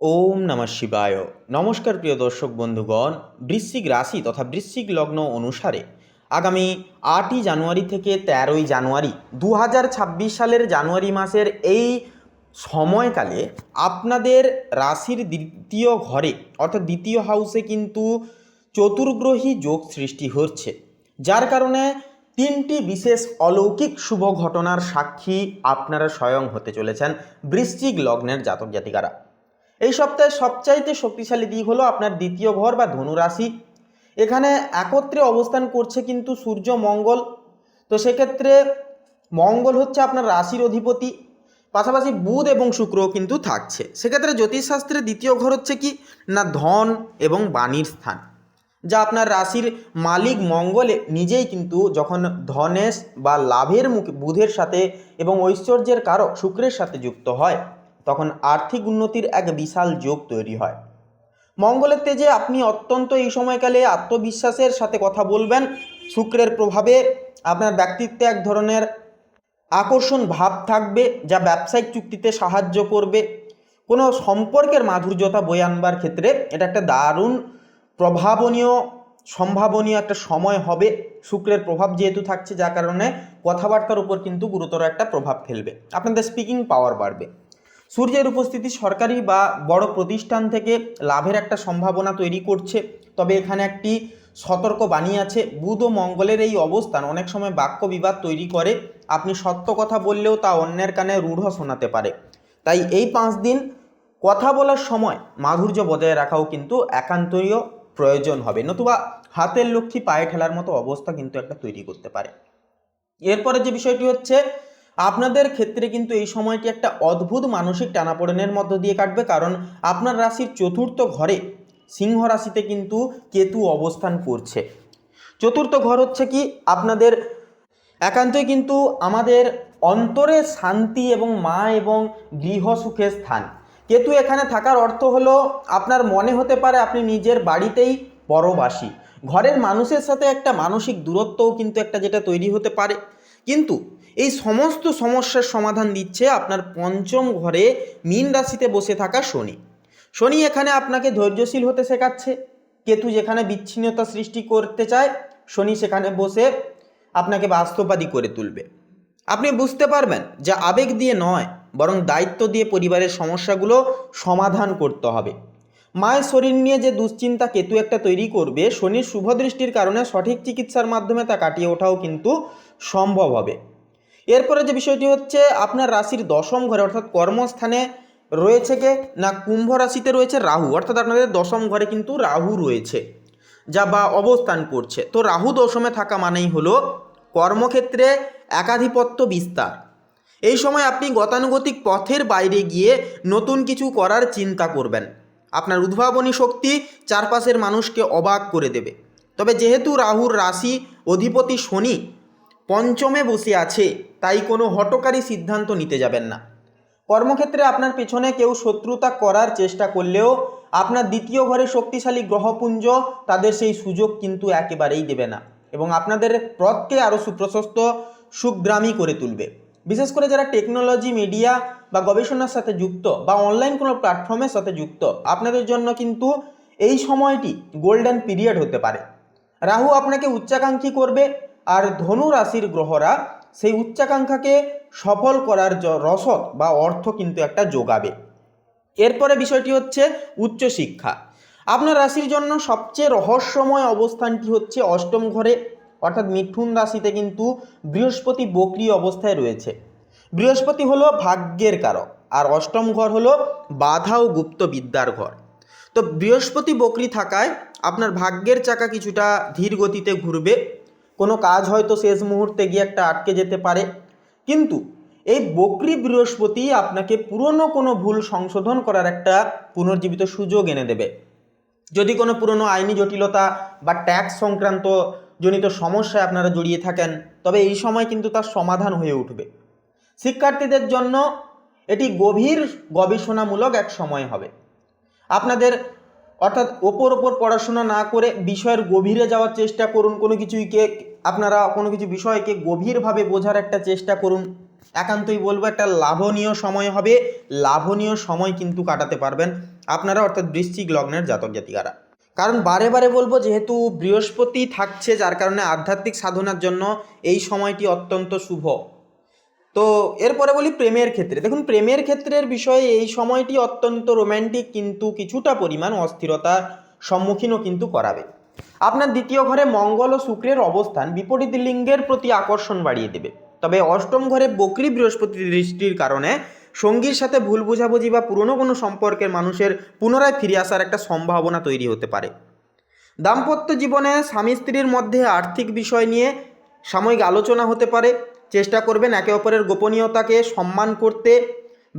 ওম নমঃ শিবায়। নমস্কার প্রিয় দর্শক বন্ধুগণ, বৃশ্চিক রাশি তথা বৃশ্চিক লগ্ন অনুসারে আগামী 8ই জানুয়ারি থেকে 13ই জানুয়ারি 2026 সালের জানুয়ারি মাসের এই সময়কালে আপনাদের রাশির দ্বিতীয় ঘরে অর্থাৎ দ্বিতীয় হাউসে কিন্তু চতুর্গ্রহী যোগ সৃষ্টি হচ্ছে, যার কারণে তিনটি বিশেষ অলৌকিক শুভ ঘটনার সাক্ষী আপনারা স্বয়ং হতে চলেছেন বৃশ্চিক লগ্নের জাতক জাতিকারা। এই সপ্তাহে সবচাইতে শক্তিশালী দিক হলো আপনার দ্বিতীয় ঘর বা ধনু রাশি। এখানে একত্রে অবস্থান করছে কিন্তু সূর্য মঙ্গল। তো সেক্ষেত্রে মঙ্গল হচ্ছে আপনার রাশির অধিপতি, পাশাপাশি বুধ এবং শুক্রও কিন্তু থাকছে। সেক্ষেত্রে জ্যোতিষশাস্ত্রের দ্বিতীয় ঘর হচ্ছে কি না ধন এবং বাণীর স্থান, যা আপনার রাশির মালিক মঙ্গল নিজেই কিন্তু যখন ধনেশ বা লাভের মুখে বুধের সাথে এবং ঐশ্বর্যের কারক শুক্রের সাথে যুক্ত হয়, তখন আর্থিক উন্নতির এক বিশাল যোগ তৈরি হয়। মঙ্গলের তেজে আপনি অত্যন্ত এই সময়কালে আত্মবিশ্বাসের সাথে কথা বলবেন। শুক্রের প্রভাবে আপনার ব্যক্তিত্বে এক ধরনের আকর্ষণ ভাব থাকবে, যা ব্যবসায়িক চুক্তিতে সাহায্য করবে। কোনো সম্পর্কের মাধুর্যতা বয়ে আনবার ক্ষেত্রে এটা একটা দারুণ সম্ভাবনীয় একটা সময় হবে। শুক্রের প্রভাব যেহেতু থাকছে, যার কারণে কথাবার্তার উপর কিন্তু গুরুতর একটা প্রভাব ফেলবে, আপনাদের স্পিকিং পাওয়ার বাড়বে। সূর্যের উপস্থিতি সরকারি বা বড় প্রতিষ্ঠান থেকে লাভের একটা সম্ভাবনা তৈরি করছে, তবে এখানে একটি সতর্ক বাণী আছে। বুধ ও মঙ্গলের এই অবস্থান অনেক সময় বাক্য বিবাদ তৈরি করে। আপনি সত্য কথা বললেও তা অন্যের কানে রূঢ় শোনাতে পারে। তাই এই 5 দিন কথা বলার সময় মাধুর্য বজায় রাখাও কিন্তু একান্তই প্রয়োজন হবে, নতুবা হাতের লক্ষ্মী পায়ে ঠেলার মতো অবস্থা কিন্তু একটা তৈরি করতে পারে। এরপরে যে বিষয়টি হচ্ছে, আপনাদের ক্ষেত্রে কিন্তু এই সময়টি একটা অদ্ভুত মানসিক টানাপোড়েনের মধ্য দিয়ে কাটবে, কারণ আপনার রাশির চতুর্থ ঘরে সিংহ রাশিতে কিন্তু কেতু অবস্থান করছে। চতুর্থ ঘর হচ্ছে কি আপনাদের একান্তই কিন্তু আমাদের অন্তরের শান্তি এবং মা এবং গৃহ সুখের স্থান। কেতু এখানে থাকার অর্থ হলো আপনার মনে হতে পারে আপনি নিজের বাড়িতেই পরবাসী। ঘরের মানুষের সাথে একটা মানসিক দূরত্বও কিন্তু একটা যেটা তৈরি হতে পারে। কিন্তু এই সমস্ত সমস্যার সমাধান দিচ্ছে আপনার পঞ্চম ঘরে মীন রাশিতে বসে থাকা শনি। শনি এখানে আপনাকে ধৈর্যশীল হতে শেখাচ্ছে। কেতু যেখানে বিচ্ছিন্নতা সৃষ্টি করতে চায়, শনি সেখানে বসে আপনাকে বাস্তববাদী করে তুলবে। আপনি বুঝতে পারবেন যে আবেগ দিয়ে নয়, বরং দায়িত্ব দিয়ে পরিবারের সমস্যাগুলো সমাধান করতে হবে। মায়ের শরীর নিয়ে যে দুশ্চিন্তা কেতু একটা তৈরি করবে, শনির শুভ দৃষ্টির কারণে সঠিক চিকিৎসার মাধ্যমে তা কাটিয়ে ওঠাও কিন্তু সম্ভব হবে। এরপরে যে বিষয়টি হচ্ছে, আপনার রাশির দশম ঘরে অর্থাৎ কর্মস্থানে রয়েছে কে না কুম্ভ রাশিতে রয়েছে রাহু, অর্থাৎ আপনাদের দশম ঘরে কিন্তু রাহু রয়েছে, যা বা অবস্থান করছে। তো রাহু দশমে থাকা মানেই হলো কর্মক্ষেত্রে একাধিপত্য বিস্তার। এই সময় আপনি গতানুগতিক পথের বাইরে গিয়ে নতুন কিছু করার চিন্তা করবেন। আপনার উদ্ভাবনী শক্তি চারপাশের মানুষকে অবাক করে দেবে। তবে যেহেতু রাহুর রাশি অধিপতি শনি পঞ্চমে বসে আছে, তাই কোনো হঠকারী সিদ্ধান্ত নিতে যাবেন না। কর্মক্ষেত্রে আপনার পেছনে কেউ শত্রুতা করার চেষ্টা করলেও আপনার দ্বিতীয় ঘরে শক্তিশালী গ্রহপুঞ্জ তাদের সেই সুযোগ কিন্তু একেবারেই দেবে না, এবং আপনাদের পথকে আরও সুপ্রশস্ত সুগ্রামী করে তুলবে। বিশেষ করে যারা টেকনোলজি, মিডিয়া বা গবেষণার সাথে যুক্ত বা অনলাইন কোনো প্ল্যাটফর্মের সাথে যুক্ত, আপনাদের জন্য কিন্তু এই সময়টি গোল্ডেন পিরিয়ড হতে পারে। রাহু আপনাকে উচ্চাকাঙ্ক্ষী করবে, আর ধনু রাশির গ্রহরা সেই উচ্চাকাঙ্ক্ষাকে সফল করার রসদ বা অর্থ কিন্তু একটা যোগাবে। এরপরে বিষয়টি হচ্ছে উচ্চশিক্ষা। আপনার রাশির জন্য সবচেয়ে রহস্যময় অবস্থানটি হচ্ছে অষ্টম ঘরে, অর্থাৎ মিথুন রাশিতে কিন্তু বৃহস্পতি বক্রী অবস্থায় রয়েছে। বৃহস্পতি হলো ভাগ্যের কারক, আর অষ্টম ঘর হলো বাধা ও গুপ্ত বিদ্যার ঘর। তো বৃহস্পতি বক্রী থাকায় আপনার ভাগ্যের চাকা কিছুটা ধীর গতিতে ঘুরবে। কোনো কাজ হয়তো শেষ মুহূর্তে গিয়ে একটা আটকে যেতে পারে, কিন্তু এই বক্রী বৃহস্পতি আপনাকে পুরনো কোনো ভুল সংশোধন করার একটা পুনর্জীবিত সুযোগ এনে দেবে। যদি কোনো পুরনো আইনি জটিলতা বা ট্যাক্স সংক্রান্ত জনিত সমস্যায় আপনারা জড়িয়ে থাকেন, তবে এই সময় কিন্তু তার সমাধান হয়ে উঠবে। শিক্ষার্থীদের জন্য এটি গভীর গবেষণামূলক এক সময় হবে। আপনাদের অর্থাৎ ওপর পড়াশোনা না করে বিষয়ের গভীরে যাওয়ার চেষ্টা করুন। কোনো কিছু বিষয়কে গভীরভাবে বোঝার একটা চেষ্টা করুন। একান্তই বলবো একটা লাভনীয় সময় হবে, লাভনীয় সময় কিন্তু কাটাতে পারবেন। আপনারা অর্থাৎ বৃশ্চিক লগ্নের জাতক জাতিকারা। কারণ বারে বারে বলবো, যেহেতু বৃহস্পতি থাকছে যার কারণে আধ্যাত্মিক সাধনার জন্য এই সময়টি অত্যন্ত শুভ। তো এরপরে বলি প্রেমের ক্ষেত্রে। দেখুন, প্রেমের ক্ষেত্রের বিষয়ে এই সময়টি অত্যন্ত রোম্যান্টিক, কিন্তু কিছুটা পরিমাণ অস্থিরতার সম্মুখীনও কিন্তু করাবে। আপনার দ্বিতীয় ঘরে মঙ্গল ও শুক্রের অবস্থান বিপরীত লিঙ্গের প্রতি আকর্ষণ বাড়িয়ে দেবে। তবে অষ্টম ঘরে বক্রী বৃহস্পতি দৃষ্টির কারণে সঙ্গীর সাথে ভুল বোঝাবুঝি বা পুরনো কোনো সম্পর্কের মানুষের পুনরায় ফিরে আসার একটা সম্ভাবনা তৈরি হতে পারে। দাম্পত্য জীবনে স্বামী স্ত্রীর মধ্যে আর্থিক বিষয় নিয়ে সাময়িক আলোচনা হতে পারে। চেষ্টা করবেন একে অপরের গোপনীয়তাকে সম্মান করতে।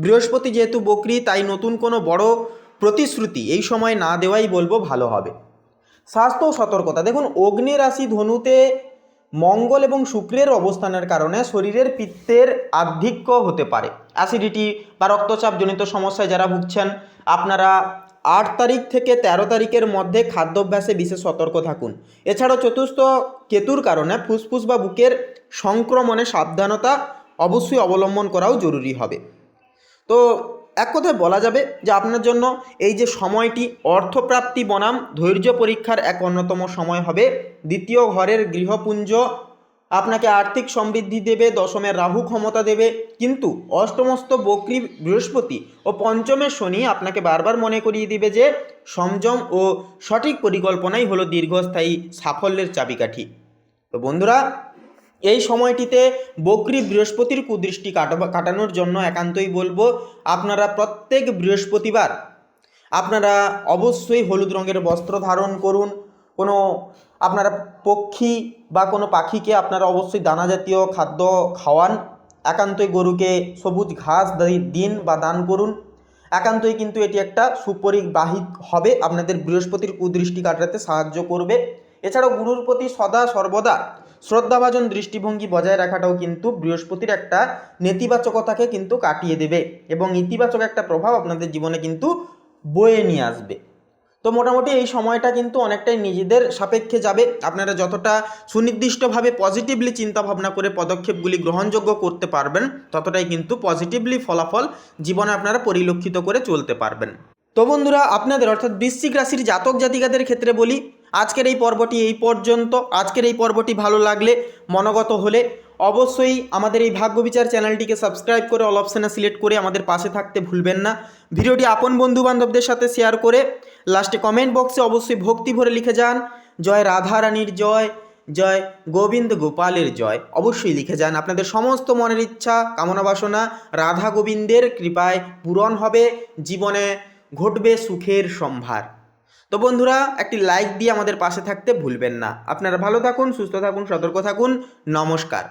বৃহস্পতি যেহেতু বক্রী, তাই নতুন কোনো বড় প্রতিশ্রুতি এই সময় না দেওয়াই বলবো ভালো হবে। স্বাস্থ্য ও সতর্কতা। দেখুন, অগ্নি রাশি ধনুতে মঙ্গল এবং শুক্রের অবস্থানের কারণে শরীরের পিত্তের আধিক্য হতে পারে। অ্যাসিডিটি বা রক্তচাপজনিত সমস্যায় যারা ভুগছেন, আপনারা 8 তারিখ থেকে 13 তারিখের মধ্যে খাদ্যাভ্যাসে বিশেষ সতর্ক থাকুন। এছাড়াও চতুর্থ কেতুর কারণে ফুসফুস বা বুকের সংক্রমণে সাবধানতা অবশ্যই অবলম্বন করাও জরুরি হবে। তো এক কথায় বলা যাবে যে আপনার জন্য এই যে সময়টি অর্থপ্রাপ্তি বনাম ধৈর্য পরীক্ষার এক অন্যতম সময় হবে। দ্বিতীয় ঘরের গৃহপুঞ্জ আপনাকে আর্থিক সমৃদ্ধি দেবে, দশমের রাহু ক্ষমতা দেবে, কিন্তু অষ্টমস্ত বক্রী বৃহস্পতি ও পঞ্চমের শনি আপনাকে বারবার মনে করিয়ে দিবে যে সংযম ও সঠিক পরিকল্পনাই হলো দীর্ঘস্থায়ী সাফল্যের চাবিকাঠি। তো বন্ধুরা, এই সময়টিতে বক্রী বৃহস্পতির কুদৃষ্টি কাটানোর জন্য একান্তই বলবো আপনারা প্রত্যেক বৃহস্পতিবার আপনারা অবশ্যই হলুদ রঙের বস্ত্র ধারণ করুন। কোনো আপনারা পক্ষী বা কোনো পাখিকে আপনারা অবশ্যই দানা জাতীয় খাদ্য খাওয়ান। একান্তই গরুকে সবুজ ঘাস দিন বা দান করুন। একান্তই কিন্তু এটি একটা সুপরিবাহী হবে, আপনাদের বৃহস্পতির কুদৃষ্টি কাটাতে সাহায্য করবে। এছাড়াও গুরুর প্রতি সদা সর্বদা শ্রদ্ধাভাজন দৃষ্টিভঙ্গি বজায় রাখাটাও কিন্তু বৃহস্পতির একটা নেতিবাচকতাকে কিন্তু কাটিয়ে দেবে এবং ইতিবাচক একটা প্রভাব আপনাদের জীবনে কিন্তু বয়ে নিয়ে আসবে। তো মোটামুটি এই সময়টা কিন্তু অনেকটাই নিজেদের সাপেক্ষে যাবে। আপনারা যতটা সুনির্দিষ্টভাবে পজিটিভলি চিন্তাভাবনা করে পদক্ষেপগুলি গ্রহণযোগ্য করতে পারবেন, ততটাই কিন্তু পজিটিভলি ফলাফল জীবনে আপনারা পরিলক্ষিত করে চলতে পারবেন। তো বন্ধুরা, আপনাদের অর্থাৎ বৃশ্চিক রাশির জাতক জাতিকাদের ক্ষেত্রে বলি, আজকের এই পর্বটি এই পর্যন্ত। আজকের এই পর্বটি ভালো লাগলে, মনোগত হলে অবশ্যই আমাদের এই ভাগ্য বিচার চ্যানেলটিকে সাবস্ক্রাইব করে অল অপশানে সিলেক্ট করে আমাদের পাশে থাকতে ভুলবেন না। ভিডিওটি আপন বন্ধু বান্ধবদের সাথে শেয়ার করে লাস্টে কমেন্ট বক্সে অবশ্যই ভক্তি ভরে লিখে যান, জয় রাধা রানীর জয়, জয় গোবিন্দ গোপালের জয় অবশ্যই লিখে যান। আপনাদের সমস্ত মনের ইচ্ছা কামনা বাসনা রাধা গোবিন্দের কৃপায় পূরণ হবে, জীবনে ঘটবে সুখের সম্ভার। তো বন্ধুরা, একটি লাইক দিয়ে আমাদের পাশে থাকতে ভুলবেন না। আপনারা ভালো থাকুন, সুস্থ থাকুন, সতর্ক থাকুন। নমস্কার।